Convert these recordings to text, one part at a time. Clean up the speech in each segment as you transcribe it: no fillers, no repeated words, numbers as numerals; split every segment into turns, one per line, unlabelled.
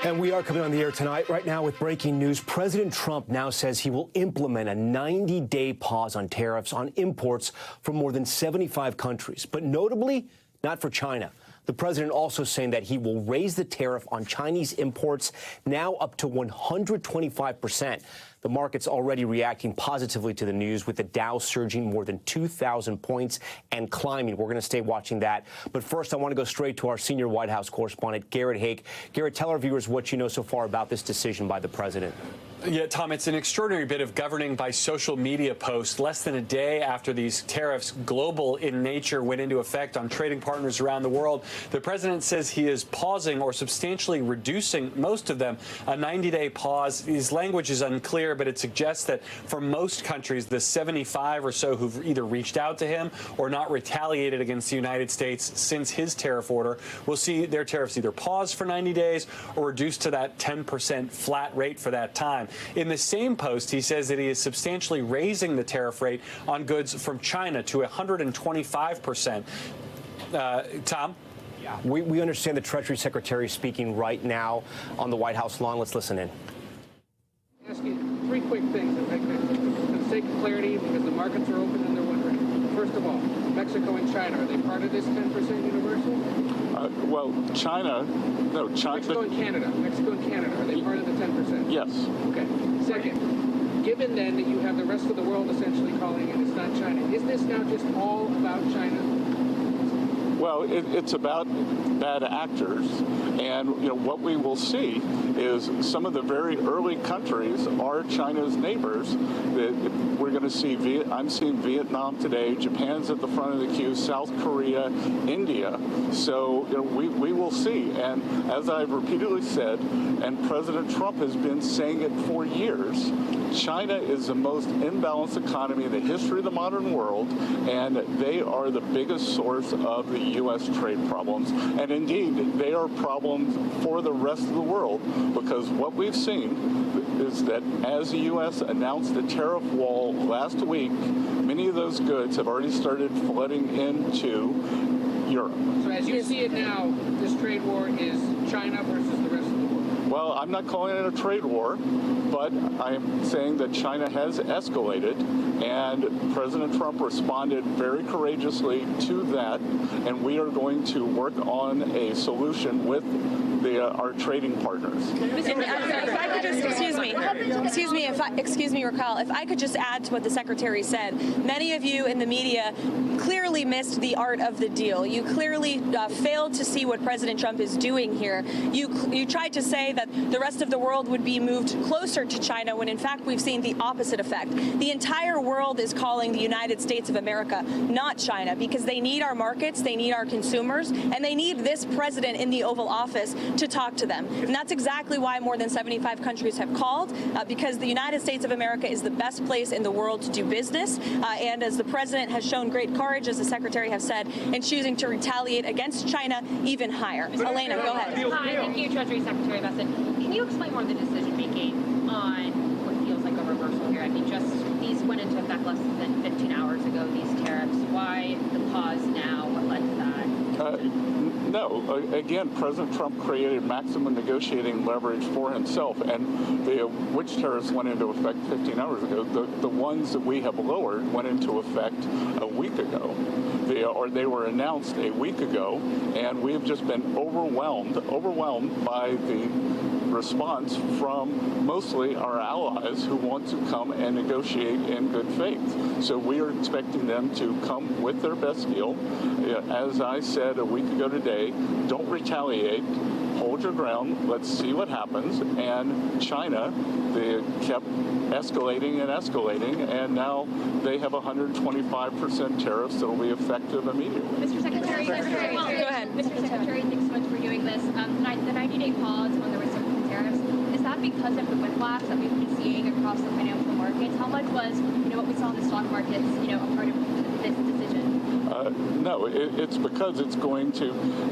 And we are coming on the air tonight, right now, with breaking news. President Trump now says he will implement a 90-day pause on tariffs on imports from more than 75 countries, but notably not for China. The president also saying that he will raise the tariff on Chinese imports now up to 125%. The market's already reacting positively to the news, with the Dow surging more than 2,000 points and climbing. We're going to stay watching that. But first, I want to go straight to our senior White House correspondent, Garrett Haake. Garrett, tell our viewers what you know so far about this decision by the president.
Yeah, Tom, it's an extraordinary bit of governing by social media posts. Less than a day after these tariffs, global in nature, went into effect on trading partners around the world, the president says he is pausing or substantially reducing most of them. A 90-day pause. His language is unclear, but it suggests that for most countries, the 75 or so who've either reached out to him or not retaliated against the United States since his tariff order will see their tariffs either paused for 90 days or reduced to that 10% flat rate for that time. In the same post, he says that he is substantially raising the tariff rate on goods from China to 125%. Tom?
Yeah, we understand the Treasury Secretary is speaking right now on the White House lawn. Let's listen in.
Ask you three quick things, for the sake of clarity, because the markets are open and they're wondering. First of all, Mexico and China, are they part of this 10% universal?
Well, China, no, China.
Mexico and Canada, are they part of the 10%?
Yes.
Okay. Second, given then that you have the rest of the world essentially calling it, it's not China, is this now just all about China?
Well, it's about bad actors, and what we will see is some of the very early countries are China's neighbors. That we're going to see. I'm seeing Vietnam today. Japan's at the front of the queue. South Korea, India. So we will see. And as I've repeatedly said, and President Trump has been saying it for years, China is the most imbalanced economy in the history of the modern world, and they are the biggest source of the U.S. trade problems. And indeed, they are problems for the rest of the world, because what we've seen is that as the U.S. announced the tariff wall last week, many of those goods have already started flooding into Europe.
So as you see it now, this trade war is China versus the rest of the world?
Well, I'm not calling it a trade war, but I'm saying that China has escalated, and President Trump responded very courageously to that, and we are going to work on a solution with our trading partners.
If I could just, excuse me, Raquel, if I could just add to what the Secretary said. Many of you in the media clearly missed the art of the deal. You clearly failed to see what President Trump is doing here. You tried to say that the rest of the world would be moved closer to China, when in fact we've seen the opposite effect. The entire world is calling the United States of America, not China, because they need our markets, they need our consumers, and they need this president in the Oval Office to talk to them. And that's exactly why more than 75 countries have called, because the United States of America is the best place in the world to do business. And as the president has shown great courage, as the Secretary has said, in choosing to retaliate against China even higher. Elena, go ahead.
Hi, thank you, Treasury Secretary Bessent. Can you explain more of the decision-making on what feels like a reversal here? I mean, just these went into effect less than 15 hours ago, these tariffs. Why the pause now? What led to that?
No. Again, President Trump created maximum negotiating leverage for himself, and which tariffs went into effect 15 hours ago? The ones that we have lowered went into effect a week ago. They were announced a week ago, and we have just been overwhelmed by the response from mostly our allies who want to come and negotiate in good faith. So we are expecting them to come with their best deal. As I said a week ago today, don't retaliate. Hold your ground. Let's see what happens. And China, they kept escalating and escalating, and now they have 125% tariffs that will be effective immediately.
Mr. Secretary,
go ahead.
Mr. Secretary, thanks so much for doing this. The 90-day pause on the reciprocal tariffs, is that because of the whiplash that we've been seeing across the financial markets? How much was, what we saw in the stock markets, a part of this decision?
No, it's because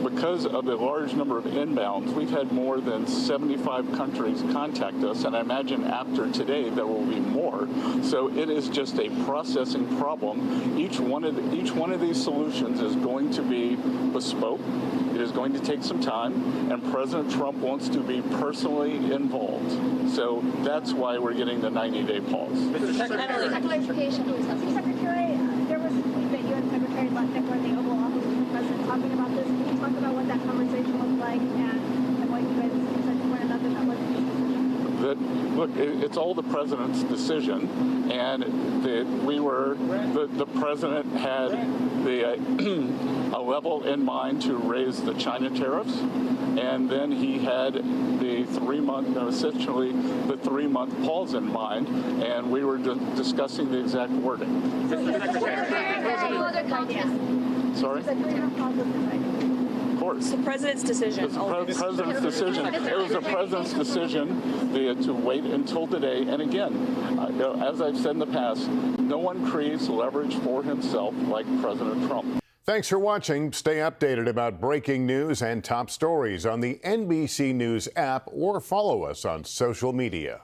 because of the large number of inbounds. We've had more than 75 countries contact us, and I imagine after today there will be more. So it is just a processing problem. Each one of these solutions is going to be bespoke. It is going to take some time, and President Trump wants to be personally involved. So that's why we're getting the 90-day pause.
Clarification. Mr. Secretary, there was a tweet that you and Secretary Lutnick were in the Oval Office with the President talking about this. Can you talk about what that conversation looked like and what you guys said to one another that led to this decision?
Look, it's all the president's decision, and the president had a level in mind to raise the China tariffs, and then he had the 3-month pause in mind, and we were discussing the exact wording. Sorry? Of course.
It's the president's decision.
It's the president's decision. It was the president's decision to wait until today. And again, as I've said in the past, no one creates leverage for himself like President Trump.
Thanks for watching. Stay updated about breaking news and top stories on the NBC News app or follow us on social media.